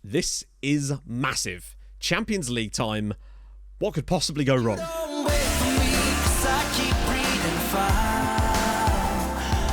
This is massive. Champions League time. What could possibly go wrong? Don't wait for me, 'cause I keep breathing fire.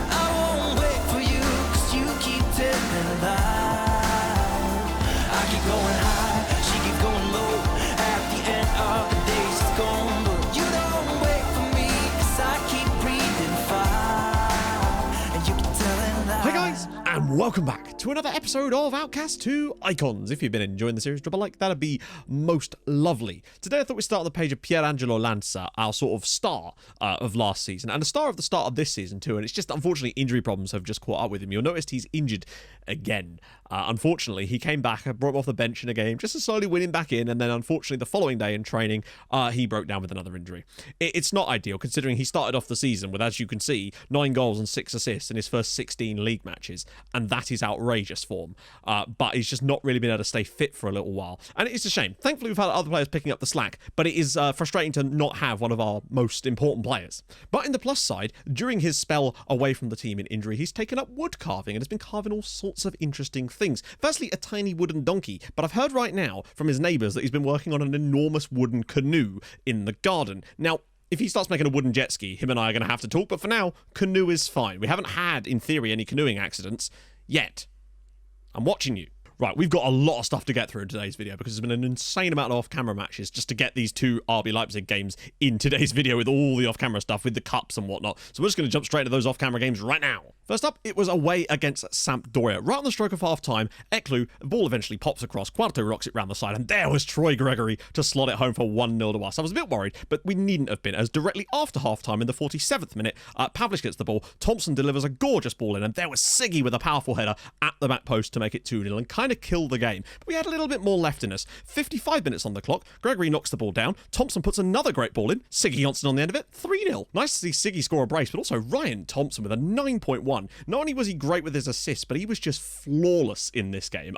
I won't wait for you, 'cause you keep telling lies. I keep going high, she keeps going low. At the end of the day, she's gone. But you don't wait for me, 'cause I keep breathing fire. And you keep telling lies. Hi guys, and welcome back to another episode of Outcasts 2 Icons. If you've been enjoying the series, drop a like, that'd be most lovely. Today I thought we'd start on the page of Pierangelo Lanza, our sort of star of last season, and the star of the start of this season too, and it's just unfortunately injury problems have just caught up with him. You'll notice he's injured again. Unfortunately, he came back, brought him off the bench in a game just to slowly win him back in, and then unfortunately the following day in training, he broke down with another injury. It's not ideal considering he started off the season with, as you can see, 9 goals and 6 assists in his first 16 league matches, and that is outrageous form. But he's just not really been able to stay fit for a little while, and it's a shame. Thankfully, we've had other players picking up the slack, but it is frustrating to not have one of our most important players. But in the plus side, during his spell away from the team in injury, he's taken up wood carving and has been carving all sorts of interesting things. Firstly, a tiny wooden donkey, but I've heard right now from his neighbours that he's been working on an enormous wooden canoe in the garden. Now, if he starts making a wooden jet ski, him and I are going to have to talk, but for now, canoe is fine. We haven't had, in theory, any canoeing accidents yet. I'm watching you. Right, we've got a lot of stuff to get through in today's video because there's been an insane amount of off-camera matches just to get these 2 RB Leipzig games in today's video with all the off-camera stuff, with the cups and whatnot. So we're just going to jump straight into those off-camera games right now. First up, it was away against Sampdoria. Right on the stroke of half-time, Eklu, the ball eventually pops across, Quarto rocks it round the side, and there was Troy Gregory to slot it home for 1-0 to us. I was a bit worried, but we needn't have been, as directly after half-time in the 47th minute, Pavlich gets the ball, Thompson delivers a gorgeous ball in, and there was Siggy with a powerful header at the back post to make it 2-0 and kind of kill the game. But we had a little bit more left in us. 55 minutes on the clock, Gregory knocks the ball down, Thompson puts another great ball in, Siggy Johnson on the end of it, 3-0. Nice to see Siggy score a brace, but also Ryan Thompson with a 9.1. Not only was he great with his assists, but he was just flawless in this game.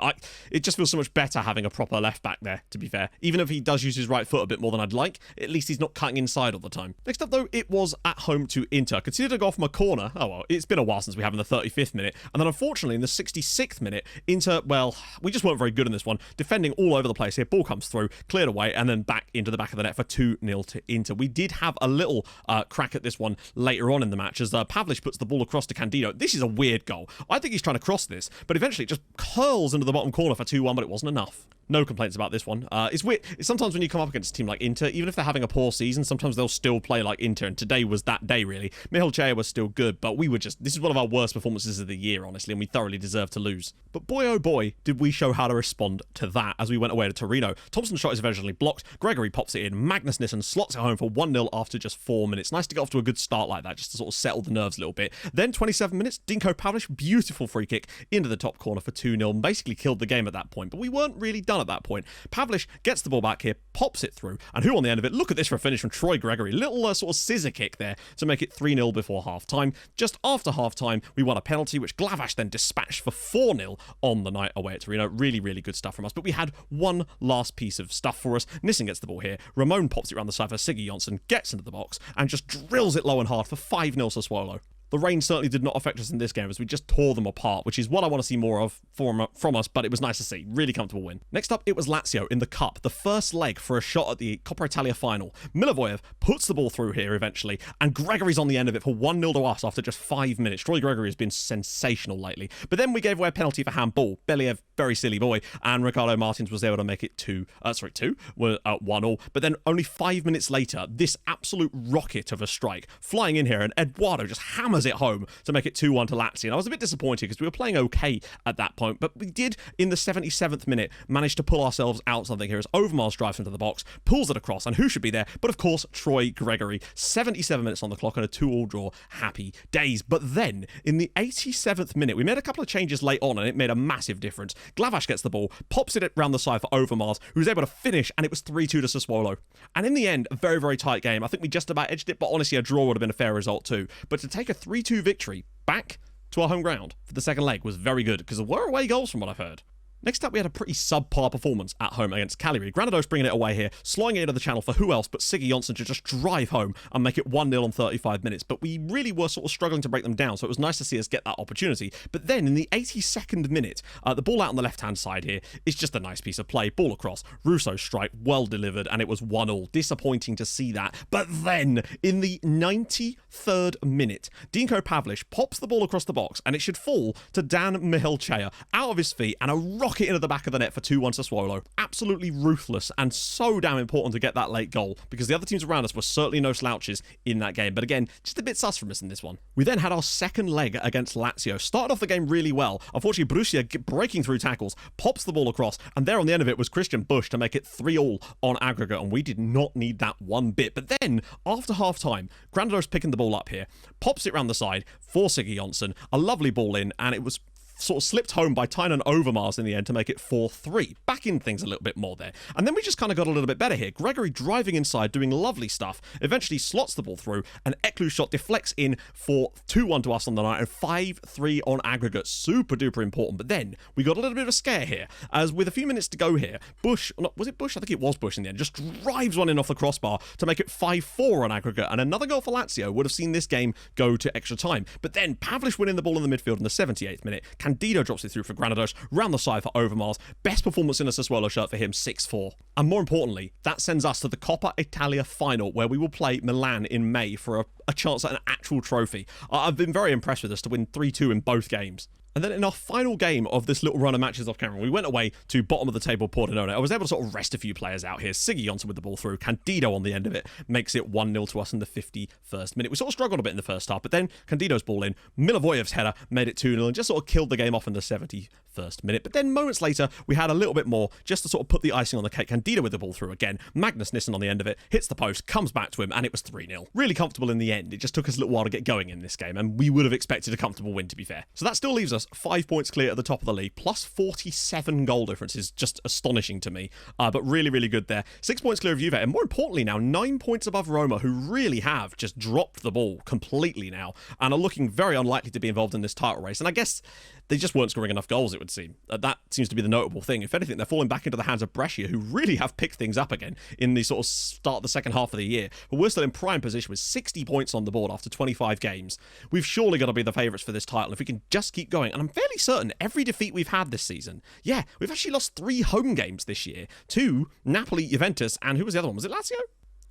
It just feels so much better having a proper left back there, to be fair. Even if he does use his right foot a bit more than I'd like, at least he's not cutting inside all the time. Next up though, it was at home to Inter. Conceded a goal from a corner. Oh well, it's been a while since we have in the 35th minute. And then unfortunately in the 66th minute, Inter, well, we just weren't very good in this one. Defending all over the place here. Ball comes through, cleared away, and then back into the back of the net for 2-0 to Inter. We did have a little crack at this one later on in the match as Pavlich puts the ball across to Candido. This is a weird goal. I think he's trying to cross this, but eventually it just curls into the bottom corner for 2-1, but it wasn't enough. No complaints about this one. It's weird. Sometimes when you come up against a team like Inter, even if they're having a poor season, sometimes they'll still play like Inter, and today was that day, really. Mihalchea was still good, but this is one of our worst performances of the year, honestly, and we thoroughly deserve to lose. But boy, oh boy, did we show how to respond to that as we went away to Torino. Thompson's shot is eventually blocked, Gregory pops it in, Magnus Nissen slots it home for 1-0 after just 4 minutes. Nice to get off to a good start like that, just to sort of settle the nerves a little bit. Then 27 minutes, Dinko Pavlich, beautiful free kick into the top corner for 2-0, and basically killed the game at that point, but we weren't really done at that point. Pavlich gets the ball back here, pops it through, and who on the end of it? Look at this for a finish from Troy Gregory. Little sort of scissor kick there to make it 3-0 before half-time. Just after half-time, we won a penalty, which Glavash then dispatched for 4-0 on the night away at Torino. Really, really good stuff from us. But we had one last piece of stuff for us. Nissen gets the ball here. Ramon pops it around the side for Siggy Johnson, gets into the box, and just drills it low and hard for 5-0 Sassuolo. The rain certainly did not affect us in this game as we just tore them apart, which is what I want to see more of from us, but it was nice to see. Really comfortable win. Next up, it was Lazio in the Cup, the first leg for a shot at the Coppa Italia final. Milivojev puts the ball through here eventually, and Gregory's on the end of it for 1-0 to us after just 5 minutes. Troy Gregory has been sensational lately. But then we gave away a penalty for handball. Believ, very silly boy, and Ricardo Martins was able to make it 1-1-0. But then only 5 minutes later, this absolute rocket of a strike flying in here, and Eduardo just hammers it home to make it 2-1 to Lazio. And I was a bit disappointed because we were playing okay at that point, but we did, in the 77th minute, manage to pull ourselves out something here as Overmars drives into the box, pulls it across, and who should be there but of course Troy Gregory. 77 minutes on the clock and a 2-2 draw. Happy days. But then in the 87th minute, we made a couple of changes late on and it made a massive difference. Glavash gets the ball, pops it around the side for Overmars, who was able to finish, and it was 3-2 to Sassuolo. And in the end, a very, very tight game. I think we just about edged it, but honestly a draw would have been a fair result too. But to take a 3-2 victory back to our home ground for the second leg was very good, because there were away goals from what I've heard. Next up, we had a pretty subpar performance at home against Cagliari. Granados bringing it away here, slowing it into the channel for who else but Siggy Jonsson to just drive home and make it 1-0 on 35 minutes. But we really were sort of struggling to break them down, so it was nice to see us get that opportunity. But then in the 82nd minute, the ball out on the left-hand side here is just a nice piece of play. Ball across, Russo's strike, well delivered, and it was 1-1. Disappointing to see that. But then, in the 93rd minute, Dinko Pavlich pops the ball across the box, and it should fall to Dan Mihilchea out of his feet, and a rocket into the back of the net for 2-1 Sassuolo. Absolutely ruthless, and so damn important to get that late goal, because the other teams around us were certainly no slouches in that game. But again, just a bit sus from us in this one. We then had our second leg against Lazio. Started off the game really well. Unfortunately, Borussia breaking through tackles, pops the ball across, and there on the end of it was Christian Busch to make it 3-3 on aggregate, and we did not need that one bit. But then, after half-time, Granados picking the ball up here, pops it round the side for Siggy Jonsson, a lovely ball in, and it was sort of slipped home by Tynan Overmars in the end to make it 4-3. Back in things a little bit more there. And then we just kind of got a little bit better here. Gregory driving inside, doing lovely stuff, eventually slots the ball through, and Eklu's shot deflects in for 2-1 to us on the night, and 5-3 on aggregate. Super duper important. But then we got a little bit of a scare here, as with a few minutes to go here, Busch, was it Busch? I think it was Busch in the end, just drives one in off the crossbar to make it 5-4 on aggregate, and another goal for Lazio would have seen this game go to extra time. But then Pavlich winning the ball in the midfield in the 78th minute. Candido drops it through for Granados, round the side for Overmars. Best performance in a Sassuolo shirt for him, 6-4. And more importantly, that sends us to the Coppa Italia final, where we will play Milan in May for a chance at an actual trophy. I've been very impressed with us to win 3-2 in both games. And then in our final game of this little run of matches off camera, we went away to bottom of the table Pordenone. I was able to sort of rest a few players out here. Siggy Jonsson with the ball through. Candido on the end of it makes it 1-0 to us in the 51st minute. We sort of struggled a bit in the first half, but then Candido's ball in. Milivoyev's header made it 2-0 and just sort of killed the game off in the 71st minute. But then moments later, we had a little bit more just to sort of put the icing on the cake. Candido with the ball through again. Magnus Nissen on the end of it. Hits the post, comes back to him, and it was 3-0. Really comfortable in the end. It just took us a little while to get going in this game, and we would have expected a comfortable win, to be fair. So that still leaves us 5 points clear at the top of the league, plus 47 goal difference is just astonishing to me, but really, really good there. 6 points clear of Juve, and more importantly now, 9 points above Roma, who really have just dropped the ball completely now, and are looking very unlikely to be involved in this title race. And I guess they just weren't scoring enough goals, it would seem. That seems to be the notable thing. If anything, they're falling back into the hands of Brescia, who really have picked things up again in the sort of start of the second half of the year. But we're still in prime position with 60 points on the board after 25 games. We've surely got to be the favourites for this title if we can just keep going. And I'm fairly certain every defeat we've had this season, we've actually lost 3 home games this year to Napoli, Juventus, and who was the other one? Was it Lazio?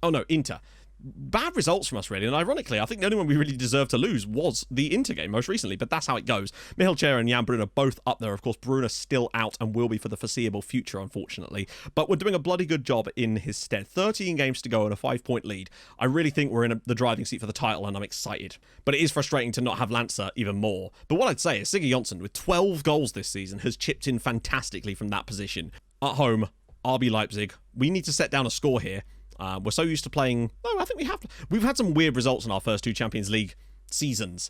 Oh no, Inter. Bad results from us, really, and ironically, I think the only one we really deserved to lose was the Inter game most recently, but that's how it goes. Mihilchea and Jan Brunner both up there. Of course, Brunner's still out and will be for the foreseeable future, unfortunately, but we're doing a bloody good job in his stead. 13 games to go and a 5-point lead. I really think we're in the driving seat for the title, and I'm excited. But it is frustrating to not have Lanza even more. But what I'd say is Siggy Jonsson, with 12 goals this season, has chipped in fantastically from that position. At home, RB Leipzig, we need to set down a score here. We're so used to playing... No, I think we have. We've had some weird results in our first 2 Champions League seasons.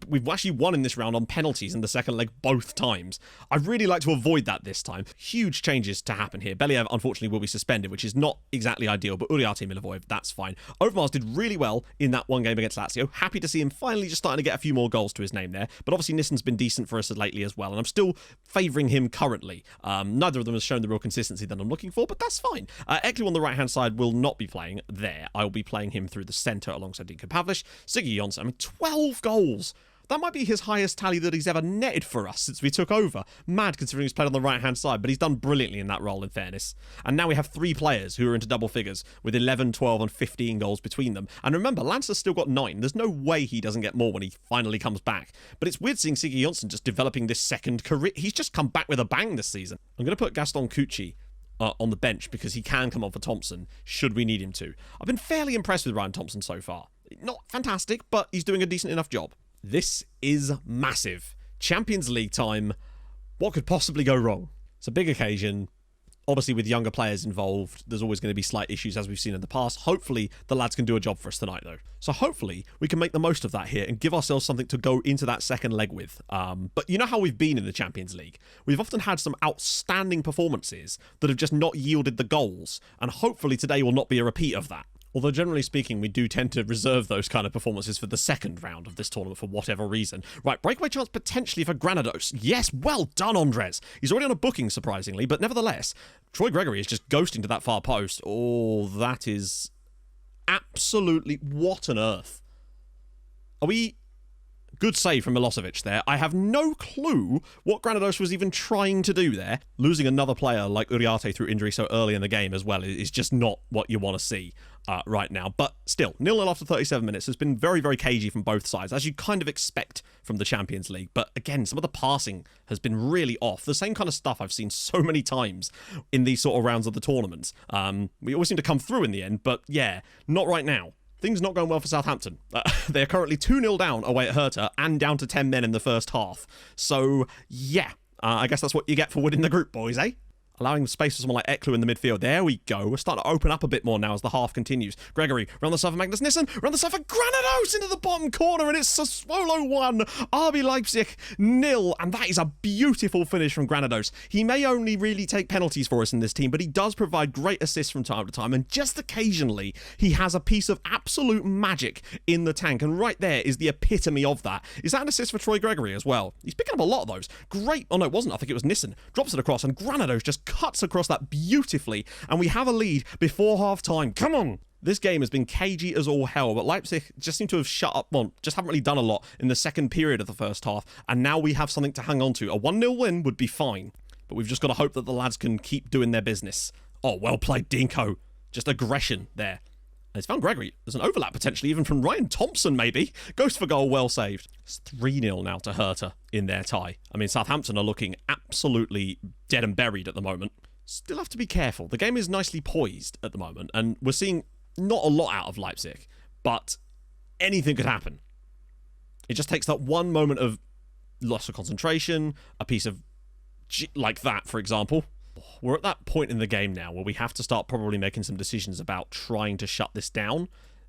We've actually won in this round on penalties in the second leg both times. I'd really like to avoid that this time. Huge changes to happen here. Believ, unfortunately, will be suspended, which is not exactly ideal, but Uriarte Milivojev, that's fine. Overmars did really well in that one game against Lazio. Happy to see him finally just starting to get a few more goals to his name there, but obviously Nissen's been decent for us lately as well, and I'm still favouring him currently. Neither of them has shown the real consistency that I'm looking for, but that's fine. Eklu on the right-hand side will not be playing there. I will be playing him through the centre alongside Dinko Pavlich. Siggy Jonsson, I mean, 12 goals. That might be his highest tally that he's ever netted for us since we took over. Mad considering he's played on the right-hand side, but he's done brilliantly in that role, in fairness. And now we have 3 players who are into double figures with 11, 12 and 15 goals between them. And remember, Lancer's still got 9. There's no way he doesn't get more when he finally comes back. But it's weird seeing Siggy Jonsson just developing this second career. He's just come back with a bang this season. I'm going to put Gaston Cucci on the bench because he can come on for Thompson should we need him to. I've been fairly impressed with Ryan Thompson so far. Not fantastic, but he's doing a decent enough job. This is massive. Champions League time. What could possibly go wrong? It's a big occasion. Obviously, with younger players involved, there's always going to be slight issues as we've seen in the past. Hopefully, the lads can do a job for us tonight, though. So hopefully, we can make the most of that here and give ourselves something to go into that second leg with. But you know how we've been in the Champions League? We've often had some outstanding performances that have just not yielded the goals. And hopefully, today will not be a repeat of that. Although generally speaking, we do tend to reserve those kind of performances for the second round of this tournament for whatever reason. Right, breakaway chance potentially for Granados. Yes, well done, Andres. He's already on a booking, surprisingly, but nevertheless, Troy Gregory is just ghosting to that far post. Oh, that is absolutely... What on earth? Are we... Good save from Milosevic there. I have no clue what Granados was even trying to do there. Losing another player like Uriarte through injury so early in the game as well is just not what you want to see right now. But still, 0-0 after 37 minutes has been very, very cagey from both sides, as you kind of expect from the Champions League. But again, some of the passing has been really off. The same kind of stuff I've seen so many times in these sort of rounds of the tournaments. We always seem to come through in the end, but yeah, not right now. Things not going well for Southampton. They're currently 2-0 down away at Hertha and down to 10 men in the first half. So, yeah, I guess that's what you get for winning the group, boys, eh? Allowing space for someone like Eklu in the midfield. There we go. We're starting to open up a bit more now as the half continues. Gregory, round the side for Magnus Nissen, round the side for Granados into the bottom corner, and it's Sassuolo 1, RB Leipzig 0, and that is a beautiful finish from Granados. He may only really take penalties for us in this team, but he does provide great assists from time to time, and just occasionally he has a piece of absolute magic in the tank, and right there is the epitome of that. Is that an assist for Troy Gregory as well? He's picking up a lot of those. Great. Oh no, it wasn't. I think it was Nissen. Drops it across, and Granados just cuts across that beautifully, and we have a lead before half-time. Come on! This game has been cagey as all hell, but Leipzig just seem to have shut up, well, just haven't really done a lot in the second period of the first half, and now we have something to hang on to. A 1-0 win would be fine, but we've just got to hope that the lads can keep doing their business. Oh, well played, Dinko. Just aggression there. And it's found Gregory. There's an overlap potentially, even from Ryan Thompson, maybe. Goes for goal, well saved. It's 3-0 now to Hertha in their tie. I mean, Southampton are looking absolutely dead and buried at the moment. Still have to be careful. The game is nicely poised at the moment, and we're seeing not a lot out of Leipzig, but anything could happen. It just takes that one moment of loss of concentration, a piece of like that, for example. We're at that point in the game now where we have to start probably making some decisions about trying to shut this down.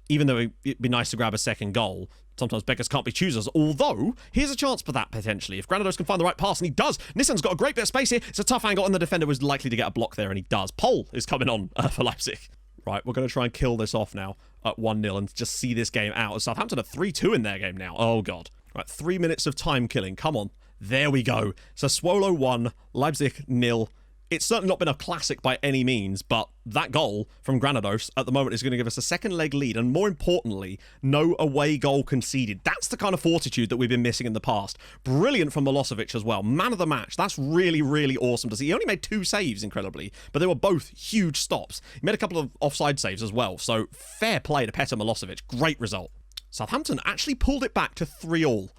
Even though it'd be nice to grab a second goal, sometimes beggars can't be choosers. Although, here's a chance for that potentially. If Granados can find the right pass, and he does. Nissen's got a great bit of space here. It's a tough angle, and the defender was likely to get a block there, and he does. Pole is coming on for Leipzig. Right, we're going to try and kill this off now at 1-0 and just see this game out. Southampton are 3-2 in their game now. Oh, God. Right, 3 minutes of time killing. Come on. There we go. Sassuolo 1, Leipzig 0. It's certainly not been a classic by any means, but that goal from Granados at the moment is going to give us a second leg lead, and more importantly, no away goal conceded. That's the kind of fortitude that we've been missing in the past. Brilliant from Milosevic as well. Man of the match. That's really, really awesome to see. He only made 2 saves, incredibly, but they were both huge stops. He made a couple of offside saves as well, so fair play to Petar Milosevic. Great result. Southampton actually pulled it back to 3-3.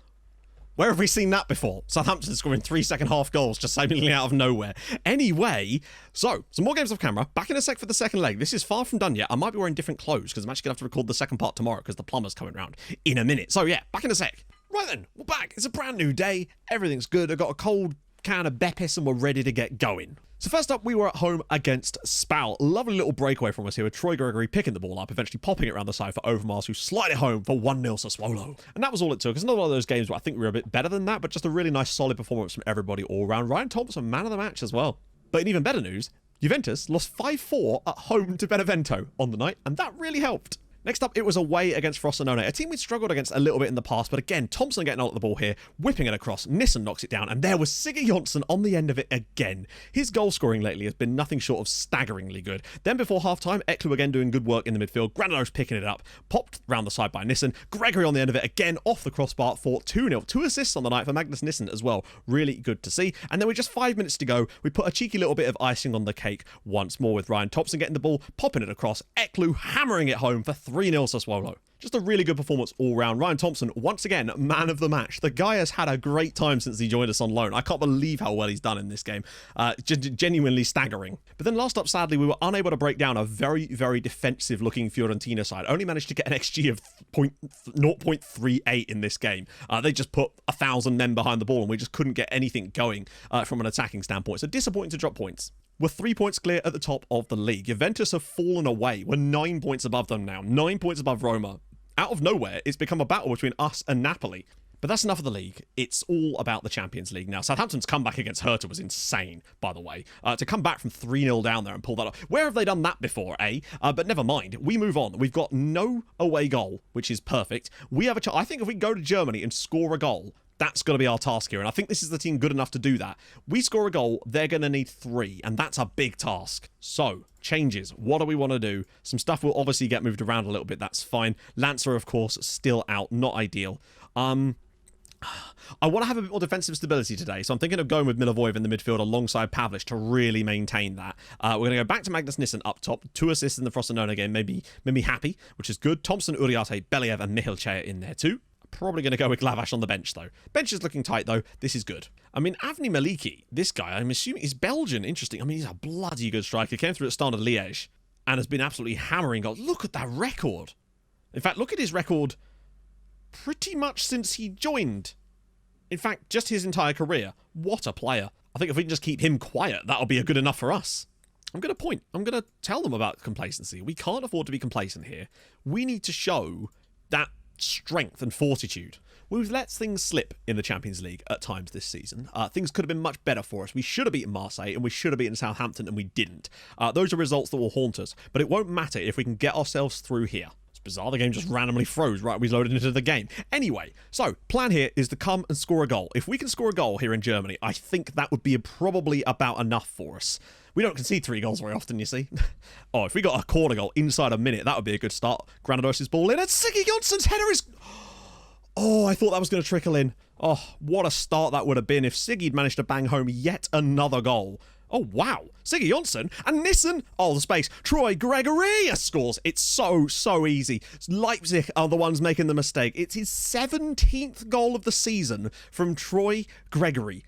Where have we seen that before? Southampton scoring 3 second-half goals just seemingly out of nowhere. Anyway, so, some more games off camera. Back in a sec for the second leg. This is far from done yet. I might be wearing different clothes because I'm actually going to have to record the second part tomorrow because the plumber's coming round in a minute. So yeah, back in a sec. Right then, we're back. It's a brand new day. Everything's good. I've got a cold can of Beppis and we're ready to get going. So first up, we were at home against Spal. Lovely little breakaway from us here with Troy Gregory picking the ball up, eventually popping it around the side for Overmars, who slide it home for 1-0 Sassuolo. And that was all it took. It's another one of those games where I think we were a bit better than that, but just a really nice solid performance from everybody all round. Ryan Thompson, man of the match as well. But in even better news, Juventus lost 5-4 at home to Benevento on the night, and that really helped. Next up, it was away against Frosinone, a team we'd struggled against a little bit in the past, but again, Thompson getting on at the ball here, whipping it across, Nissen knocks it down, and there was Sigurd Jonsson on the end of it again. His goal scoring lately has been nothing short of staggeringly good. Then before half-time, Eklu again doing good work in the midfield, Granados picking it up, popped round the side by Nissen, Gregory on the end of it again, off the crossbar for 2-0. 2 assists on the night for Magnus Nissen as well. Really good to see. And then with just 5 minutes to go, we put a cheeky little bit of icing on the cake once more with Ryan Thompson getting the ball, popping it across, Eklu hammering it home for 3-0 Sassuolo. Just a really good performance all round. Ryan Thompson, once again, man of the match. The guy has had a great time since he joined us on loan. I can't believe how well he's done in this game. Genuinely staggering. But then last up, sadly, we were unable to break down a very, very defensive-looking Fiorentina side. Only managed to get an XG of 0.38 in this game. They just put 1,000 men behind the ball, and we just couldn't get anything going from an attacking standpoint. So disappointing to drop points. We're 3 points clear at the top of the league. Juventus have fallen away. We're 9 points above them now. 9 points above Roma. Out of nowhere, it's become a battle between us and Napoli. But that's enough of the league. It's all about the Champions League now. Southampton's comeback against Hertha was insane, by the way. To come back from 3-0 down there and pull that off. Where have they done that before, eh? But never mind. We move on. We've got no away goal, which is perfect. We have a chance. I think if we go to Germany and score a goal, that's going to be our task here. And I think this is the team good enough to do that. We score a goal, they're going to need 3. And that's a big task. So, changes. What do we want to do? Some stuff will obviously get moved around a little bit. That's fine. Lancer, of course, still out. Not ideal. I want to have a bit more defensive stability today, so I'm thinking of going with Milivojevic in the midfield alongside Pavlich to really maintain that. We're going to go back to Magnus Nissen up top. 2 assists in the Frosinone game made me happy, which is good. Thompson, Uriarte, Believ and Michal Chaya in there too. Probably going to go with Glavash on the bench, though. Bench is looking tight, though. This is good. I mean, Avni Maliki, this guy, I'm assuming he's Belgian. Interesting. I mean, he's a bloody good striker. Came through at Standard Liège and has been absolutely hammering goals. Look at that record. In fact, look at his record pretty much since he joined. In fact, just his entire career. What a player. I think if we can just keep him quiet, that'll be good enough for us. I'm going to tell them about complacency. We can't afford to be complacent here. We need to show that strength and fortitude. We've let things slip in the Champions League at times this season. Things could have been much better for us. We should have beaten Marseille and we should have beaten Southampton and we didn't. Those are results that will haunt us, but it won't matter if we can get ourselves through here. Bizarre, the game just randomly froze right we loaded into the game. Anyway, so plan here is to come and score a goal. If we can score a goal here in Germany, I think that would be probably about enough for us. We don't concede 3 goals very often, you see. Oh, if we got a corner goal inside a minute, that would be a good start. Granados' ball in and Siggy Jonsson's header is... Oh, I thought that was going to trickle in. Oh, what a start that would have been if Siggy'd managed to bang home yet another goal. Oh, wow. Siggy Jonsson and Nissen. Oh, the space. Troy Gregory scores. It's so easy. Leipzig are the ones making the mistake. It's his 17th goal of the season from Troy Gregory.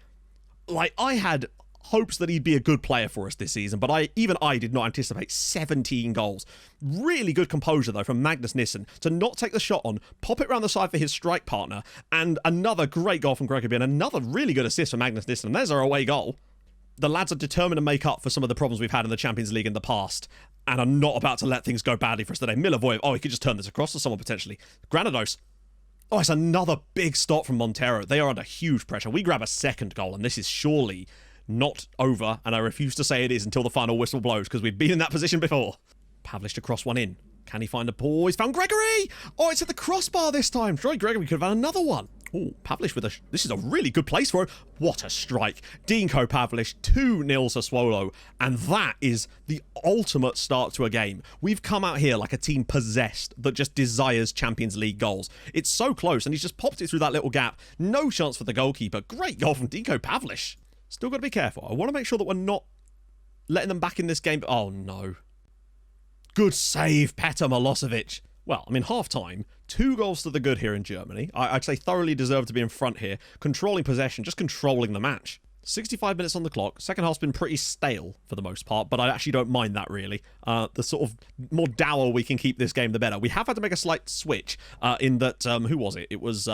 Like, I had hopes that he'd be a good player for us this season, but even I did not anticipate 17 goals. Really good composure, though, from Magnus Nissen to not take the shot on, pop it around the side for his strike partner, and another great goal from Gregory and another really good assist from Magnus Nissen. There's our away goal. The lads are determined to make up for some of the problems we've had in the Champions League in the past and are not about to let things go badly for us today. Milivojevic, oh, he could just turn this across to someone potentially. Granados. Oh, it's another big stop from Montero. They are under huge pressure. We grab a second goal, and this is surely not over, and I refuse to say it is until the final whistle blows because we've been in that position before. Pavlich to cross one in. Can he find a ball? He's found Gregory! Oh, it's at the crossbar this time. Troy Gregory could have had another one. Oh, Pavlich with a... This is a really good place for him. What a strike. Dinko Pavlich, 2-0 Sassuolo. And that is the ultimate start to a game. We've come out here like a team possessed that just desires Champions League goals. It's so close, and he's just popped it through that little gap. No chance for the goalkeeper. Great goal from Dinko Pavlich. Still got to be careful. I want to make sure that we're not letting them back in this game. Oh, no. Good save, Petar Milosevic. Well, I mean, half-time, 2 goals to the good here in Germany. I'd say thoroughly deserve to be in front here. Controlling possession, just controlling the match. 65 minutes on the clock. Second half's been pretty stale for the most part, but I actually don't mind that, really. The sort of more dour we can keep this game, the better. We have had to make a slight switch in that... who was it? It was...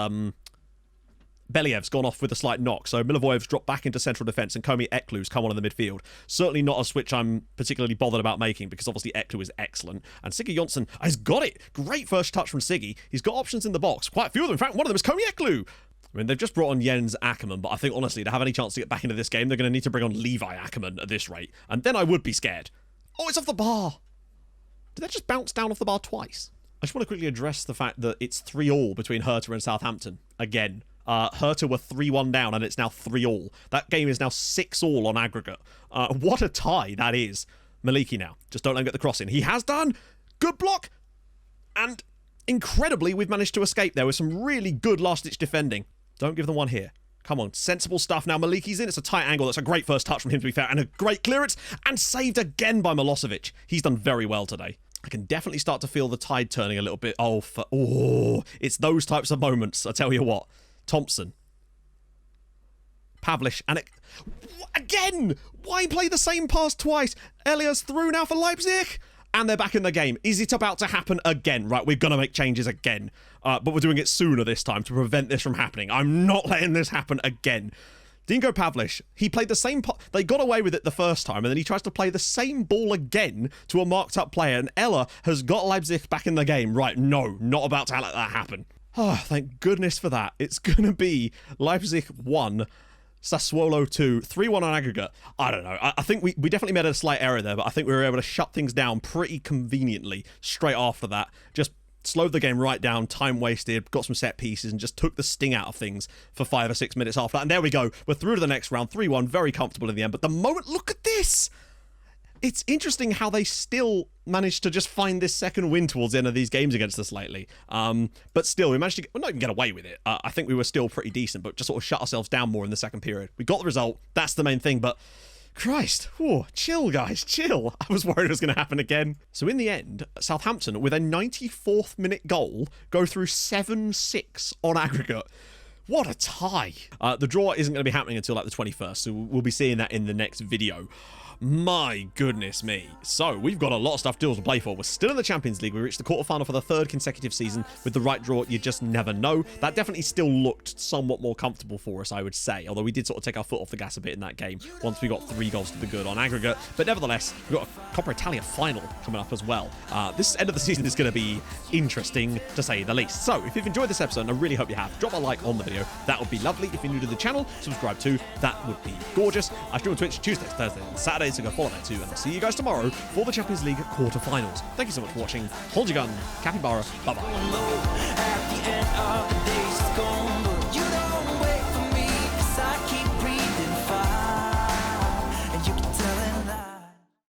Believ's gone off with a slight knock, so Milivojevic's dropped back into central defence and Komi Eklu's come on in the midfield. Certainly not a switch I'm particularly bothered about making because obviously Eklu is excellent. And Siggy Jonsson has got it. Great first touch from Siggy. He's got options in the box. Quite a few of them. In fact, one of them is Komi Eklu. I mean, they've just brought on Jens Ackermann, but I think, honestly, to have any chance to get back into this game, they're going to need to bring on Levi Ackermann at this rate. And then I would be scared. Oh, it's off the bar. Did that just bounce down off the bar twice? I just want to quickly address the fact that it's 3-3 between Hertha and Southampton. Again. Hertha were 3-1 down and it's now 3-3. That game is now 6-6 on aggregate. What a tie that is. Maliki now. Just don't let him get the cross in. He has done. Good block. And incredibly, we've managed to escape there with some really good last-ditch defending. Don't give them one here. Come on, sensible stuff now. Maliki's in. It's a tight angle. That's a great first touch from him, to be fair. And a great clearance. And saved again by Milosevic. He's done very well today. I can definitely start to feel the tide turning a little bit. Oh, it's those types of moments, I tell you what. Thompson. Pavlich. And again! Why play the same pass twice? Elias through now for Leipzig. And they're back in the game. Is it about to happen again? Right, we've got to make changes again. But we're doing it sooner this time to prevent this from happening. I'm not letting this happen again. Dinko Pavlich, he played the same... They got away with it the first time, and then he tries to play the same ball again to a marked-up player, and Ella has got Leipzig back in the game. Right, no, not about to let that happen. Oh, thank goodness for that. It's going to be Leipzig 1, Sassuolo 2, 3-1 on aggregate. I don't know. I think we definitely made a slight error there, but I think we were able to shut things down pretty conveniently straight after that. Just slowed the game right down, time wasted, got some set pieces, and just took the sting out of things for 5 or 6 minutes after that. And there we go. We're through to the next round, 3-1, very comfortable in the end. But the moment, look at this! It's interesting how they still managed to just find this second win towards the end of these games against us lately. But still, we managed to not even get away with it. I think we were still pretty decent, but just sort of shut ourselves down more in the second period. We got the result. That's the main thing, but Christ, whoa, chill, guys, chill. I was worried it was going to happen again. So in the end, Southampton, with a 94th minute goal, go through 7-6 on aggregate. What a tie. The draw isn't going to be happening until like the 21st, so we'll be seeing that in the next video. My goodness me. So, we've got a lot of stuff still to play for. We're still in the Champions League. We reached the quarterfinal for the 3rd consecutive season. With the right draw, you just never know. That definitely still looked somewhat more comfortable for us, I would say. Although we did sort of take our foot off the gas a bit in that game once we got 3 goals to the good on aggregate. But nevertheless, we've got a Coppa Italia final coming up as well. This end of the season is going to be interesting, to say the least. So, if you've enjoyed this episode, and I really hope you have, drop a like on the video. That would be lovely. If you're new to the channel, subscribe too. That would be gorgeous. I stream on Twitch Tuesdays, Thursdays, and Saturdays, so go follow that too. And I'll see you guys tomorrow for the Champions League quarterfinals. Thank you so much for watching. Hold your gun. Capybara. Bye-bye.